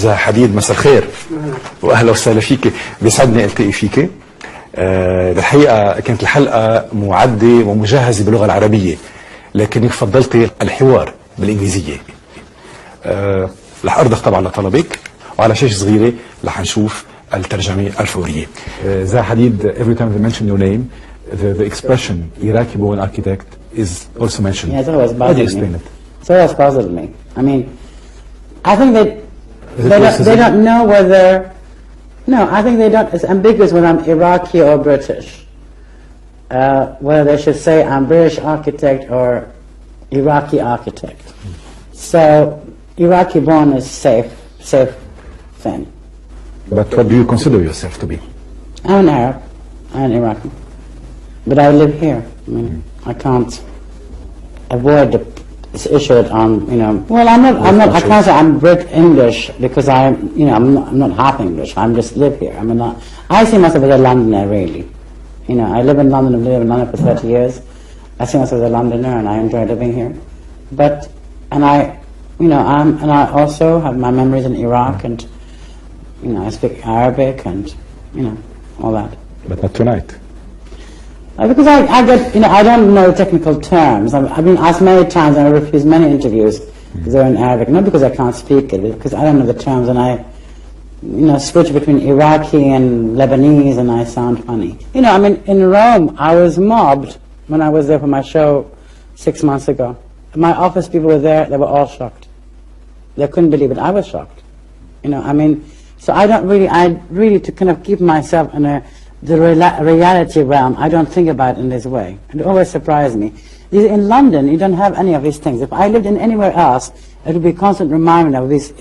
لزها حديد، مساء الخير واهلا وسهلا فيك. بيسعدني التقي فيك. بالحقيقه كانت الحلقه معده ومجهزه باللغه العربيه، لكنك فضلتي الحوار بالانجليزيه. رح ارضخ طبعا لطلبك، وعلى شاشه صغيره رح نشوف الترجمه الفوريه. زها حديد, every time they mention your name, the expression Iraqi born architect is also mentioned. Yeah, it's always How do you bothered explain me. it? It's always bothered me. I mean, I think they don't know whether. No, I think they don't. It's ambiguous whether I'm Iraqi or British. Whether they should say I'm British architect or Iraqi architect. So Iraqi born is safe thing. But what do you consider yourself to be? I'm an Arab. I'm an Iraqi. But I live here. I mean, I can't avoid this issue on, you know. Well, I can't say I'm Brit English because I'm not half English. I'm just live here. I mean, I see myself as a Londoner, really. You know, I live in London. I've lived in London for 30 years. I see myself as a Londoner, and I enjoy living here. And I also have my memories in Iraq, and I speak Arabic, and all that. But not tonight. Because I don't know technical terms. I've been asked many times, and I refuse many interviews because they're in Arabic. Not because I can't speak it, but because I don't know the terms, and I, switch between Iraqi and Lebanese, and I sound funny. In Rome, I was mobbed when I was there for my show 6 months ago. My office people were there; they were all shocked. They couldn't believe it. I was shocked. So I really to kind of keep myself in the reality realm, I don't think about it in this way. It always surprised me. In London, you don't have any of these things. If I lived in anywhere else, it would be a constant reminder of these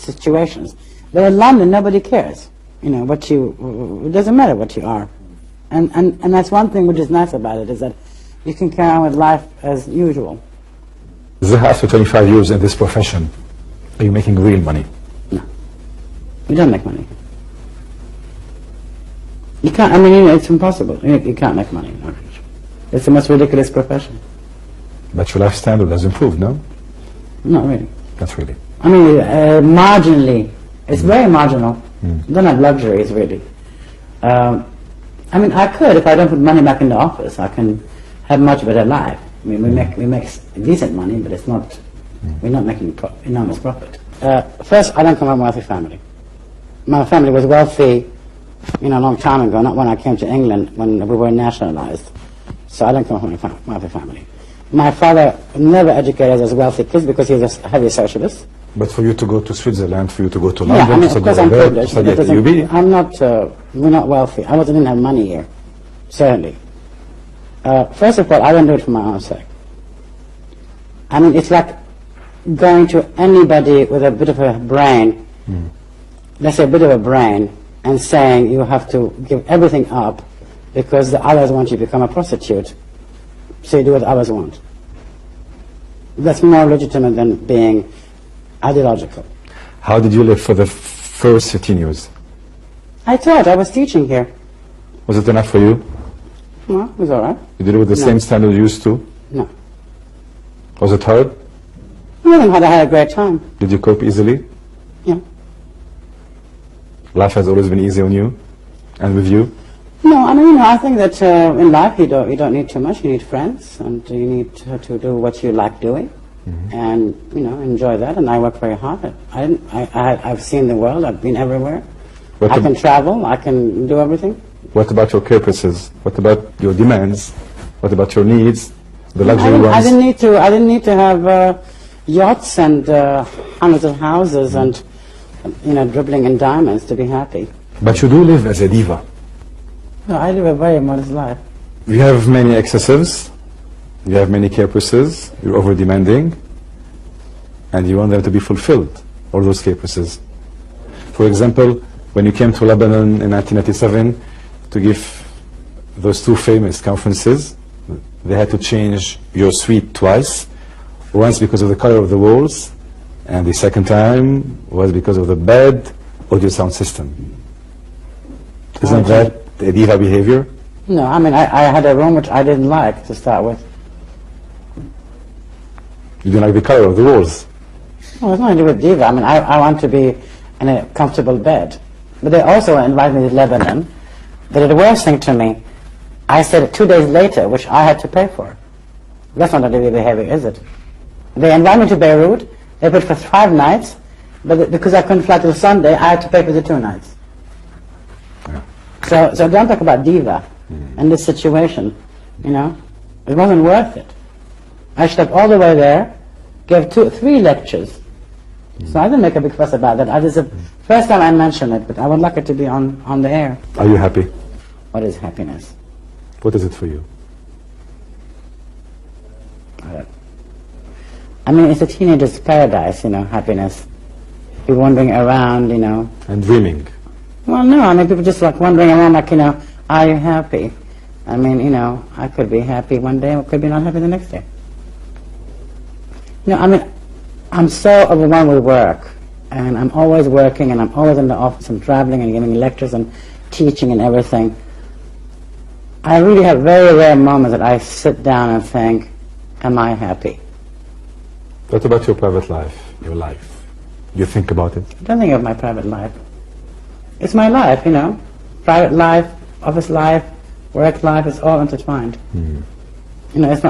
situations. But in London, nobody cares. It doesn't matter what you are. And that's one thing which is nice about it, is that you can carry on with life as usual. Zaha, after 25 years in this profession, are you making real money? No. You don't make money. You can't, it's impossible. You can't make money in our future. It's the most ridiculous profession. But your life standard has improved, no? Not really. Not really. Marginally. It's very marginal. Don't have luxuries, really. I could, if I don't put money back in the office, I can have much better life. We make decent money, but it's not, we're not making enormous profit. First, I don't come from a wealthy family. My family was wealthy a long time ago, not when I came to England, when we were nationalized. So I don't come from a wealthy family. My father never educated us as wealthy kids because he was a heavy socialist. But for you to go to Switzerland, for you to go to London, of course I'm privileged. I'm not, we're not wealthy. I didn't have money here, certainly. First of all, I don't do it for my own sake. It's like going to anybody with a bit of a brain, let's say a bit of a brain, and saying you have to give everything up because the others want you to become a prostitute. So you do what others want. That's more legitimate than being ideological. How did you live for the first 15 years? I taught. I was teaching here. Was it enough for you? No, it was all right. You did it with the same standard you used to? No. Was it hard? It wasn't hard. I had a great time. Did you cope easily? Yeah. Life has always been easy on you and with you? No, I think that in life you don't need too much. You need friends, and you need to do what you like doing, and enjoy that. And I work very hard. I've seen the world. I've been everywhere. I can travel. I can do everything. What about your caprices? What about your demands? What about your needs? The luxury ones? I didn't need to have yachts and hundreds of houses and dribbling in diamonds to be happy. But you do live as a diva. No, I live a very modest life. You have many excessives, you have many caprices, you're over-demanding, and you want them to be fulfilled, all those caprices. For example, when you came to Lebanon in 1997 to give those two famous conferences, they had to change your suite twice, once because of the color of the walls, and the second time was because of the bad audio sound system. Isn't that the diva behavior? No, I had a room which I didn't like to start with. You don't like the color of the walls? Well, it's nothing to do with diva. I want to be in a comfortable bed. But they also invited me to Lebanon. They did the worst thing to me. I said 2 days later, which I had to pay for. That's not a Libyan behavior, is it? They invited me to Beirut. They paid for 5 nights, but because I couldn't fly till Sunday, I had to pay for the 2 nights. So don't talk about diva in this situation, you know. It wasn't worth it. I slept all the way there, gave 3 lectures. So I didn't make a big fuss about that. This is the first time I mention it, but I would like it to be on the air. Are you happy? What is happiness? What is it for you? I mean, it's a teenager's paradise, you know, happiness. You're wandering around, you know. And dreaming. Well, no, I mean, people just like wandering around like, you know, are you happy? I mean, you know, I could be happy one day, I could be not happy the next day. You know, I mean, I'm so overwhelmed with work, and I'm always working, and I'm always in the office, and traveling, and giving lectures, and teaching, and everything. I really have very rare moments that I sit down and think, am I happy? What about your private life, your life? You think about it? I don't think of my private life. It's my life, you know. Private life, office life, work life, it's all intertwined. You know, it's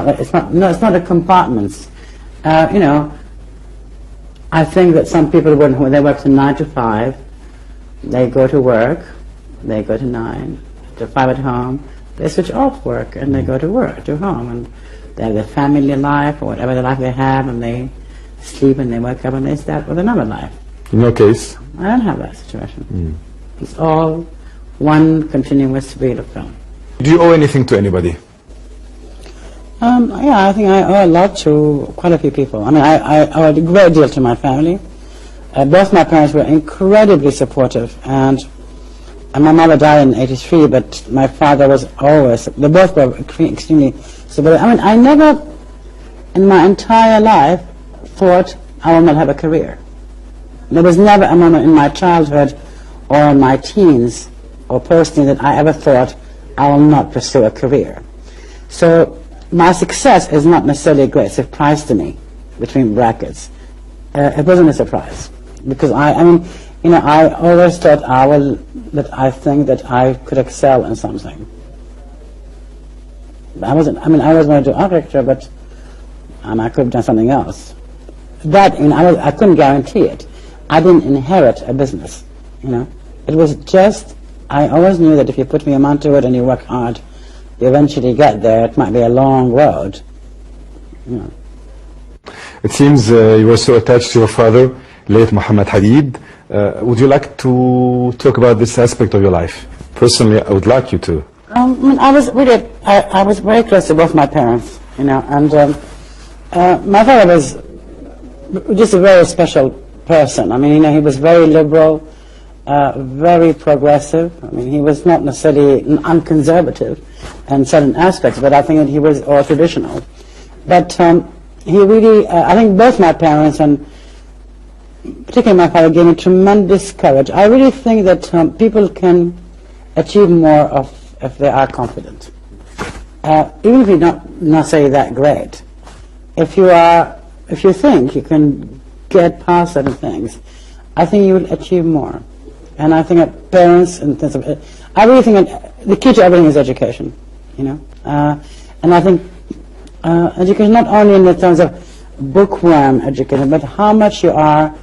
not a compartments. You know, I think that some people, when they work from 9 to 5, they go to work, they go to 9, to 5 at home, they switch off work and they go to work, to home, and they have their family life or whatever the life they have, and they sleep and they wake up and they start with another life. In your case? I don't have that situation. It's all one continuous reel of film. Do you owe anything to anybody? Yeah, I think I owe a lot to quite a few people. I mean, I owe a great deal to my family. Both my parents were incredibly supportive, and my mother died in '83, but my father was always, they both were extremely supportive. I mean, I never, in my entire life, thought I will not have a career. There was never a moment in my childhood or in my teens or personally that I ever thought I will not pursue a career. So my success is not necessarily a great surprise to me, between brackets. It wasn't a surprise because I mean, you know, I always thought I think that I could excel in something. I always wanted to do architecture, but I could have done something else. That, I mean, I couldn't guarantee it. I didn't inherit a business, you know. It was just, I always knew that if you put me a mind to it and you work hard, you eventually get there. It might be a long road, you know. It seems you were so attached to your father, late Muhammad Hadid. Would you like to talk about this aspect of your life? Personally, I would like you to. I mean, I was very close to both my parents, you know, and my father was just a very special person. I mean, you know, he was very liberal, very progressive. I mean, he was not necessarily unconservative in certain aspects, but I think that he was all traditional. But he really, I think both my parents, and particularly my father, gave me tremendous courage. I really think that people can achieve more if they are confident. Even if you're not necessarily that great. If you think you can get past certain things, I think you will achieve more. And I think that parents, in terms of, I really think that the key to everything is education, you know. And I think education not only in the terms of bookworm education, but how much you are,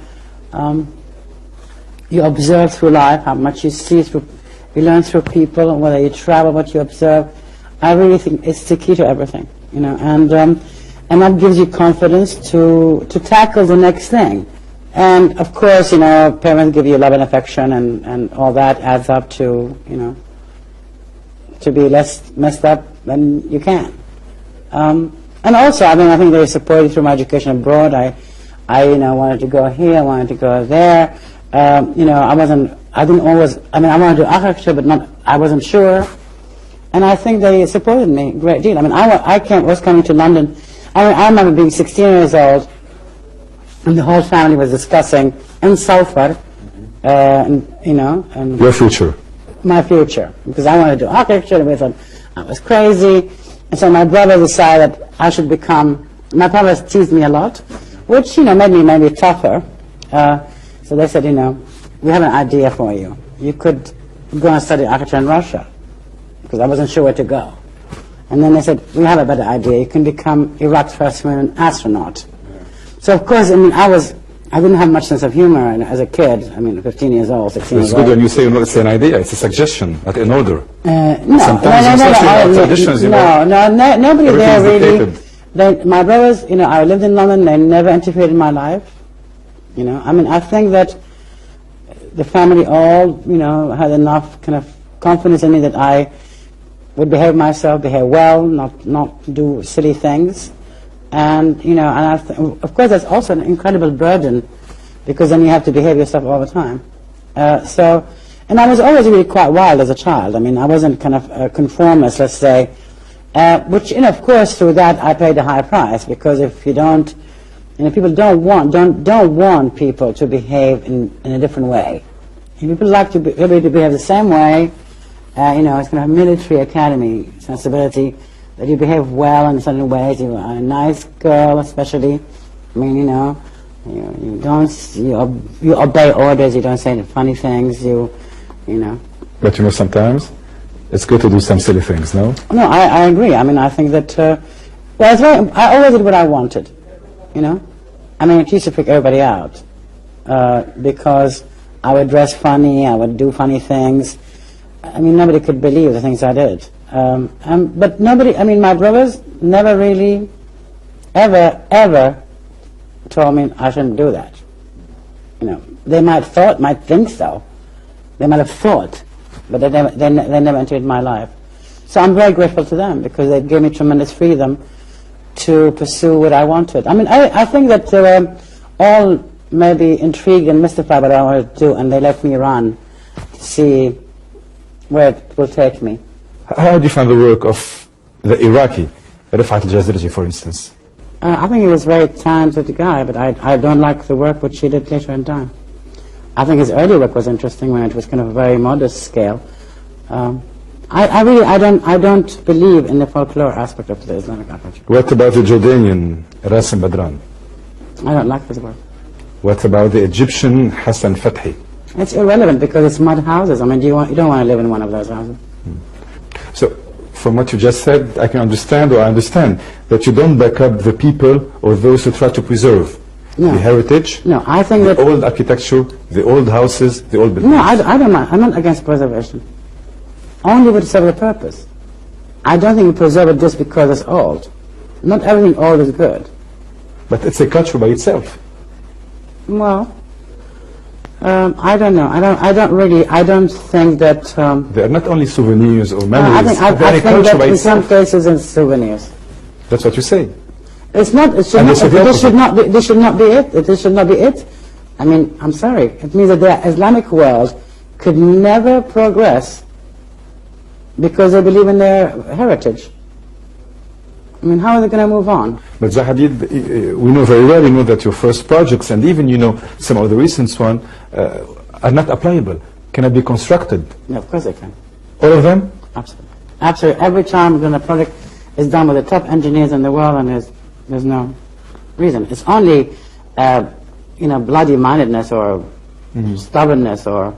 you observe through life, how much you see through, you learn through people, whether you travel, what you observe. I really think it's the key to everything, you know. And that gives you confidence to tackle the next thing. And of course, you know, parents give you love and affection, and all that adds up to, you know, to be less messed up than you can. And also, I mean, I think they supported through my education abroad. I you know, wanted to go here, I wanted to go there. You know, I wanted to do architecture, but I wasn't sure. And I think they supported me a great deal. I mean, I was coming to London. I remember being 16 years old, and the whole family was discussing in Salford, you know, and your future. My future, because I wanted to do architecture, and we thought I was crazy. And so my brother decided I should become. My brothers teased me a lot, which, you know, made me maybe tougher. So they said, you know, we have an idea for you. You could go and study architecture in Russia, because I wasn't sure where to go. And then they said, we have a better idea. You can become Iraq's first women astronaut. So of course, I mean, I didn't have much sense of humor as a kid. I mean, 15 years old, 16 years old. It's good when you say, it's an idea, it's a suggestion, not an order. No, Sometimes nobody there really. My brothers, I lived in London, they never interfered in my life. I mean, I think that the family all, had enough kind of confidence in me that I would behave myself, behave well, not do silly things. And, and of course that's also an incredible burden, because then you have to behave yourself all the time. And I was always really quite wild as a child. I mean, I wasn't kind of a conformist, let's say, which, of course, through that I paid a high price, because if you don't, people don't want people to behave in a different way. People like to everybody to behave the same way. It's kind of military academy sensibility, that you behave well in certain ways. You are a nice girl, especially. I mean, you don't, you obey orders. You don't say funny things. But sometimes it's good to do some silly things, no? No, I agree. I mean, I think that. I always did what I wanted. I mean, it used to freak everybody out, because I would dress funny. I would do funny things. I mean, nobody could believe the things I did. But nobody, I mean, my brothers never really, ever told me I shouldn't do that. They might think so. They might have thought, but they never entered my life. So I'm very grateful to them, because they gave me tremendous freedom to pursue what I wanted. I mean, I think that they were all maybe intrigued and mystified by what I wanted to do, and they let me run to see where it will take me. How do you find the work of the Iraqi, Rifat al-Jazirji, for instance? I think he was a very talented guy, but I don't like the work which he did later in time. I think his early work was interesting when it was kind of a very modest scale. I don't believe in the folklore aspect of the Islamic architecture. What about the Jordanian Rasim Badran? I don't like his work. What about the Egyptian Hassan Fathi? It's irrelevant, because it's mud houses. I mean, you don't want to live in one of those houses. So, from what you just said, I understand that you don't back up the people or those who try to preserve the heritage, no, I think the that old architecture, the old houses, the old buildings. No, I don't mind. I'm not against preservation. Only would serve a purpose. I don't think you preserve it just because it's old. Not everything old is good. But it's a culture by itself. Well, I don't know. I don't think that. They are not only souvenirs or memories. I think that in some cases it's souvenirs. That's what you say. It's not. This should not be it. I mean, I'm sorry. It means that the Islamic world could never progress because they believe in their heritage. I mean, how are they going to move on? But Zahadid, we know very well, that your first projects and even, some of the recent ones are not applicable, cannot be constructed. Yeah, of course they can. All of them? Absolutely. Absolutely. Every time when a project is done with the top engineers in the world, and there's no reason. It's only, bloody-mindedness or stubbornness or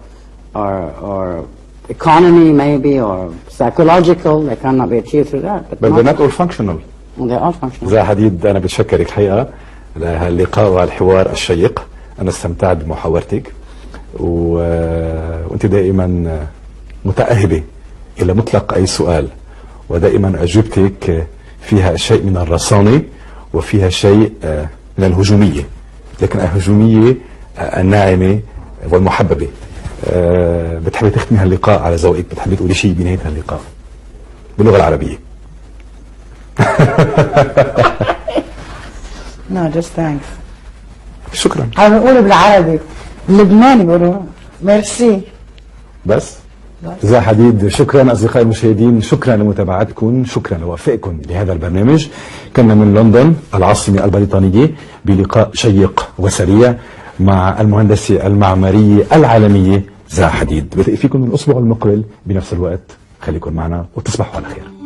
economy maybe, or psychological. They cannot be achieved through that. But they're not all functional. They're all functional. زها حديد، أنا بتشكرك الحقيقة على اللقاء وعلى الحوار الشيق. أنا استمتعت بمحاورتك وأنت دائما متأهبة إلى مطلق أي سؤال، ودائما أجوبتك فيها شيء من الرصانة وفيها شيء من الهجومية، لكن الهجومية الناعمة والمحببة. بتحبي تختمي هاللقاء على ذوقك، بتحبي تقولي شيء بنهاية هاللقاء باللغة العربية؟ No, just thanks. شكرا. أنا بقول بالعربي، اللبناني بقولوا ميرسي. بس؟ زها حديد، شكرا أصدقائي المشاهدين، شكرا لمتابعتكم، شكرا لوفائكم لهذا البرنامج. كنا من لندن العاصمة البريطانية بلقاء شيق وسريع مع المهندسة المعمارية العالمية زها حديد. بلتقي فيكم الأسبوع المقبل بنفس الوقت، خليكم معنا وتصبحوا على خير.